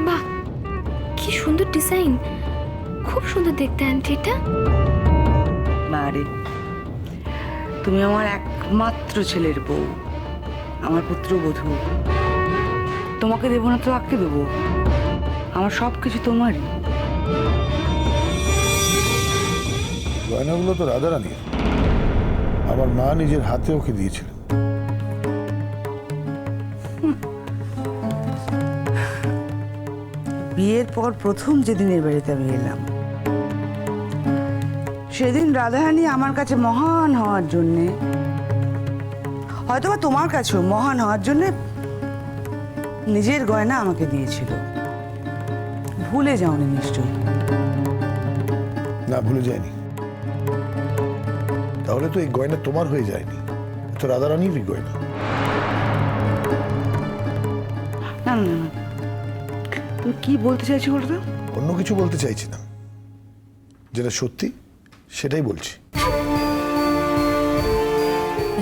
বাহ, কি সুন্দর ডিজাইন, খুব সুন্দর দেখতে আন্টিটা। না রে, তুমি আমার একমাত্র ছেলের বউ, আমার পুত্রবধূ। তোমাকে দেবো না তো কাকে দেবো? আমার সব কিছু তোমারই। গয়নাগুলো তো রাধারানীর, আমার মা নিজের হাতে ওকে দিয়েছিলেন। বিয়ের পর প্রথম যেদিনের বাড়িতে আমি এলাম, সেদিন রাধারানী আমার কাছে মহান হওয়ার জন্যে, হয়তোবা তোমার কাছেও মহান হওয়ার জন্যে নিজের গয়না আমাকে দিয়েছিল। ভুলে যাওনি নিশ্চয়ই? না, ভুলে যায়নি। তাহলে তো এই গয়না তোমার হয়ে যায়নি, তো রাধারানীরই গয়না। না না না, তুমি কি বলতে চাইছো বলো তো? অন্য কিছু বলতে চাইছি না, যেটা সত্যি সেটাই বলছি।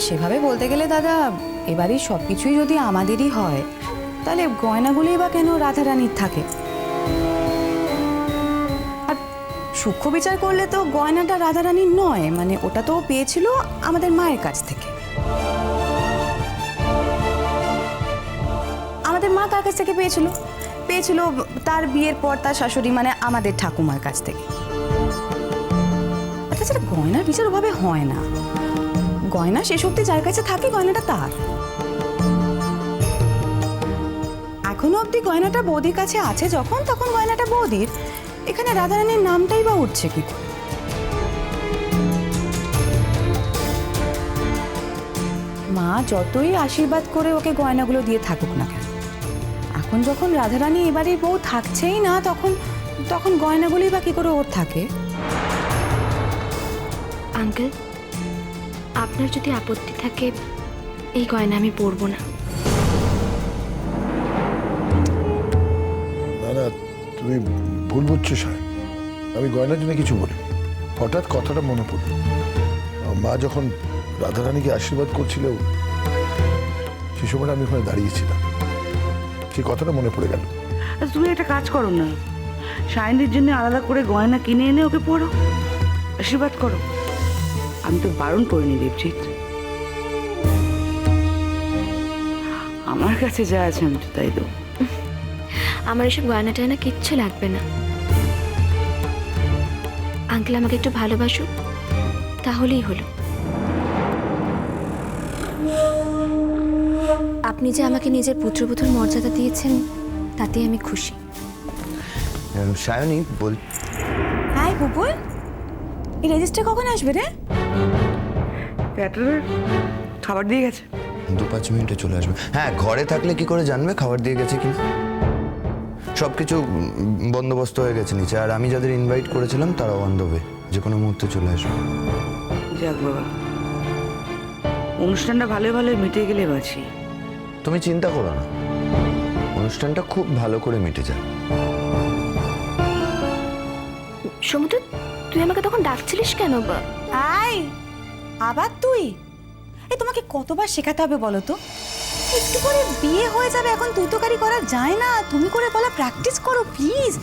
সেভাবে বলতে গেলে দাদা, এবারই সবকিছুই যদি আমাদেরই হয়, তাহলে গয়নাগুলোই বা কেন রাধারানীর থাকে? আর সূক্ষ্ম বিচার করলে তো গয়নাটা রাধারানীর নয়, মানে ওটা তো পেয়েছিল আমাদের মায়ের কাছ থেকে। আমাদের মা কার কাছ থেকে পেয়েছিল? পেয়েছিল তার বিয়ের পর তার শাশুড়ি মানে আমাদের ঠাকুমার কাছ থেকে। তাছাড়া গয়নার বিচার ওভাবে হয় না। গয়না শেষ অব্দি যার কাছে থাকে গয়নাটা তার। এখনো অব্দি গয়নাটা বৌদির কাছে আছে, যখন তখন গয়নাটা বৌদির। এখানে রাধারানীর নামটাই বা উঠছে কি করে? মা যতই আশীর্বাদ করে ওকে গয়নাগুলো দিয়ে থাকুক না কেন, এখন যখন রাধারানী এবারে বউ থাকছেই না, তখন তখন গয়নাগুলোই বা কি করে ওর থাকে? আঙ্কেল, আপনার যদি আপত্তি থাকে, এই গয়না আমি পরবো না। না না, তুমি ভুল বুঝছো সাহেব। আমি গয়নার জন্য কিছু বলি, হঠাৎ কথাটা মনে পড়ল। আমার মা যখন রাধারানীকে আশীর্বাদ করছিল, সে সময়টা আমি ওখানে দাঁড়িয়েছিলাম, সেই কথাটা মনে পড়ে গেল। আচ্ছা, তুমি একটা কাজ করো না, সায়নীর জন্য আলাদা করে গয়না কিনে এনে ওকে পরো, আশীর্বাদ করো। আমি তো বারণ করিনি দেবজিৎ, আমার কাছে যা আছে আমি তো তাই দেবো। আমার এসব গয়না টয়না কিচ্ছু লাগবে না। আঙ্কেল আমাকে একটু ভালোবাসুক, তাহলেই হলো। আপনি যে আমাকে নিজের পুত্রবধূর মর্যাদা দিয়েছেন, তাতে আমি খুশি। সায়নী বল। হাই বুবুল, এই রেজিস্টার কখন আসবে রে? ক্যাটারার খাবার দিয়ে গেছে। 2-5 মিনিটে চলে আসবে। হ্যাঁ, ঘরে থাকলে কি করে জানবে খাবার দিয়ে গেছে কিনা? সবকিছু বন্দোবস্ত হয়ে গেছে নিচে, আর আমি যাদের ইনভাইট করেছিলাম তারাও অন দ্য ওয়ে, যে কোনো মুহূর্তে চলে আসবে। যাক বাবা, অনুষ্ঠানটা ভালো ভালো মিটে গেলে বাঁচি। তুমি চিন্তা করো না, অনুষ্ঠানটা খুব ভালো করে মিটে যায়। সমুদ্র, তুই আমাকে তখন ডাকছিলিস কেন? আই, আবার তুই? এই তোমাকে কতবার শেখাতে হবে বলো তো? একটু করে বিয়ে হয়ে যাবে, এখন তুতোকারি করা যায় না। তুমি করে বলা প্র্যাকটিস করো প্লিজ।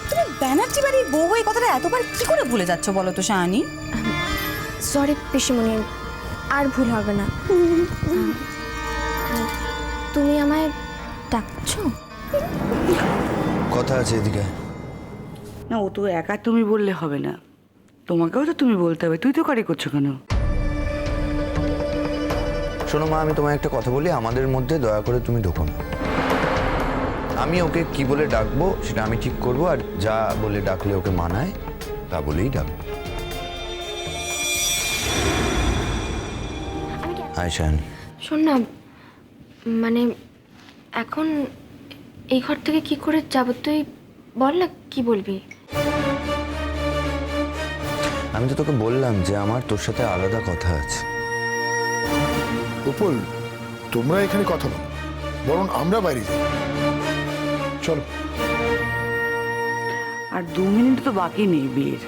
তুমি ব্যানার্জি বাড়ির বউ এই কথাটা এতবার কি করে ভুলে যাচ্ছ বলো তো শাহানি? সরি পিসিমণি, আর ভুল হবে না। তুমি আমায় ডাকছো? কথা আছে এদিকে। না, ও তো একা তুমি বললে হবে না, তোমাকেও তো তুমি বলতে হবে। তুই তো কারি করছো কেন? শোনো মা, আমি তোমায় একটা কথা বলি, আমাদের মধ্যে দয়া করে তুমি ঢোকো না। আমি ওকে কি বলে ডাকবো সেটা আমি ঠিক করবো, আর যা বলে ডাকলে ওকে মানায় তা বলেই ডাকবো। হাই শায়নী। শোন না, মানে এখন এই ঘর থেকে কি করে যাবো তুই বল না, কি বলবি? আমি তো তোকে বললাম যে আমার তোর সাথে আলাদা কথা আছে। উপল, তোমরা এখানে কথা বলো, বরং আমরা বাইরে যাই। চলো। আর 2 মিনিট তো বাকি নেই বিয়ের,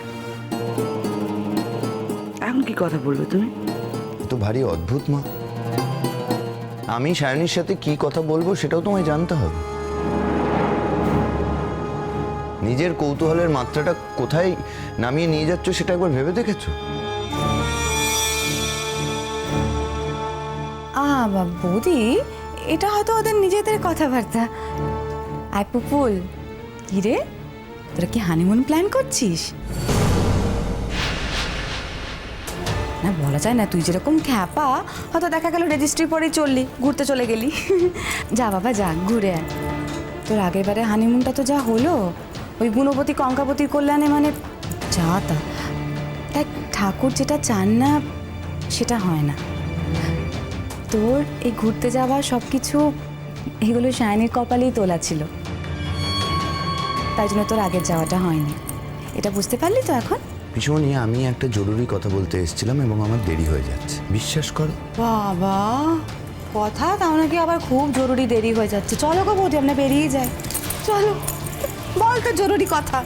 এখন কি কথা বলবে তুমি? তো ভারী অদ্ভুত মা, আমি শায়নীর সাথে কি কথা বলবো সেটাও তোমায় জানতে হবে। নিজের কৌতূহলের মাত্রাটা কোথায় নামিয়ে নিয়ে যাচ্ছ সেটা একবার ভেবে দেখেছো? বৌদি, এটা হয়তো ওদের নিজেদের কথাবার্তা। আয় পুপুল, কি রে, তোরা কি হানিমুন প্ল্যান করছিস? না, বলা যায় না, তুই যেরকম খ্যাপা, হয়তো দেখা গেল রেজিস্ট্রি পরেই চললি, ঘুরতে চলে গেলি। যা বাবা যা, ঘুরে আয়। তোর আগের বারে হানিমুনটা তো যা হলো, ওই গুণবতী কঙ্কাবতীর কল্যাণে, মানে যা তা। তাই ঠাকুর যেটা চান না সেটা হয় না। তোর এই ঘুরতে যাওয়া সব কিছু এগুলো শাইনির কপালেই তোলা ছিল, তাই জন্য তোর আগের যাওয়াটা হয়নি। এটা বুঝতে পারলি তো এখন? ভীষণই, আমি একটা জরুরি কথা বলতে এসেছিলাম এবং আমার দেরি হয়ে যাচ্ছে, বিশ্বাস করো। বাবা, কথা তাও নাকি আবার খুব জরুরি, দেরি হয়ে যাচ্ছে। চলো গো বৌদি, আমরা বেরিয়ে যাই। চলো, বল তো জরুরি কথা।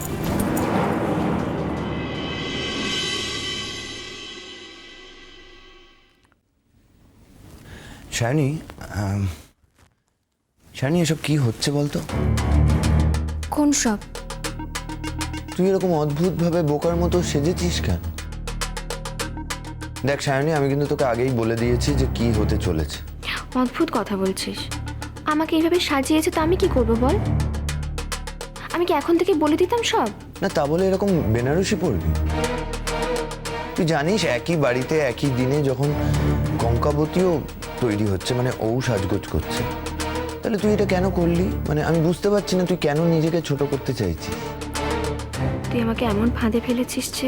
শায়নি, শায়নি, এসব কি হচ্ছে বলতো? কোন সব? তুই এরকম অদ্ভুতভাবে বোকার মতো সেজেছিস কেন? দেখ শায়নি, আমি কিন্তু তোকে আগেই বলে দিয়েছি যে কি হতে চলেছে। অদ্ভুত কথা বলছিস। আমাকে এইভাবে সাজিয়েছে তো আমি কি করব বল? আমি কি এখন থেকে বলে দিতাম সব? না, তা বলে এরকম বেনারসি পড়বি? তুই জানিস একই বাড়িতে একই দিনে যখন কঙ্কাবতীও তৈরি হচ্ছে, মানে ও সাজগোজ করছে, তাহলে তুই এটা কেন করলি? মানে আমি বুঝতে পারছি না তুই কেন নিজেকে ছোট করতে চাইছিস। তুই আমাকে এমন ফাঁদে ফেলেছিস যে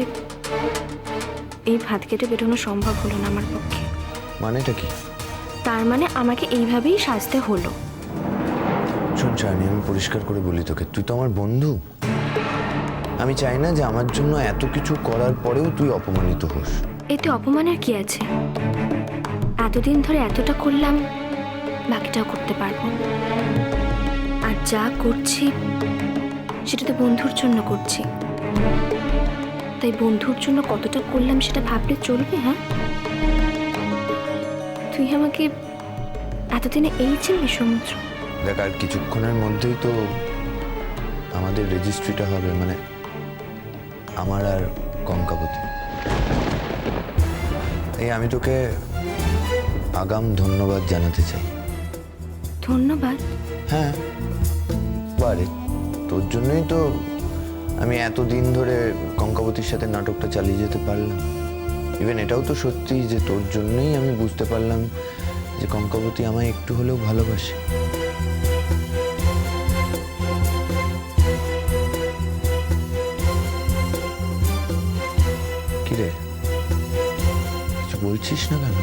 এই ফাঁদ কেটে বেরোনো সম্ভব হলো না আমার পক্ষে। মানেটা কি? তার মানে আমাকে এইভাবেই সাজতে হলো। শোন শায়নি, আমি পরিষ্কার করে বলি তোকে, তুই তো আমার বন্ধু। আমি চাই না যে আমার জন্য এত কিছু করার পরেও তুই অপমানিত হোস। এতে অপমানের কি আছে? এতদিন ধরে এতটা করলাম, বাকিটাও করতে পারবো। আর যা করছি সেটা তো বন্ধুর জন্য করছি, তাই বন্ধুর জন্য কতটা করলাম সেটা ভাবলে চলবে? হ্যাঁ, তুই আমাকে এতদিনে এই চিনবি সমুদ্র? দেখ, আর কিছুক্ষণের মধ্যেই তো আমাদের রেজিস্ট্রিটা হবে, মানে আমার আর কঙ্কাবতী। এই আমি তোকে আগাম ধন্যবাদ জানাতে চাই। ধন্যবাদ? হ্যাঁ, বারে তোর জন্যই তো আমি এতদিন ধরে কঙ্কাবতীর সাথে নাটকটা চালিয়ে যেতে পারলাম। ইভেন এটাও তো সত্যি যে তোর জন্যই আমি বুঝতে পারলাম যে কঙ্কাবতী আমায় একটু হলেও ভালোবাসে। কিরে, কিছু বলছিস না কেন?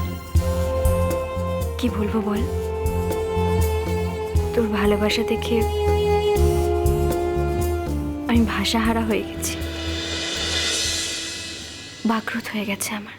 কি বলবো বল? তোর ভালোবাসা দেখে আমি ভাষাহারা হয়ে গেছি, বাকরুদ্ধ হয়ে গেছে আমার।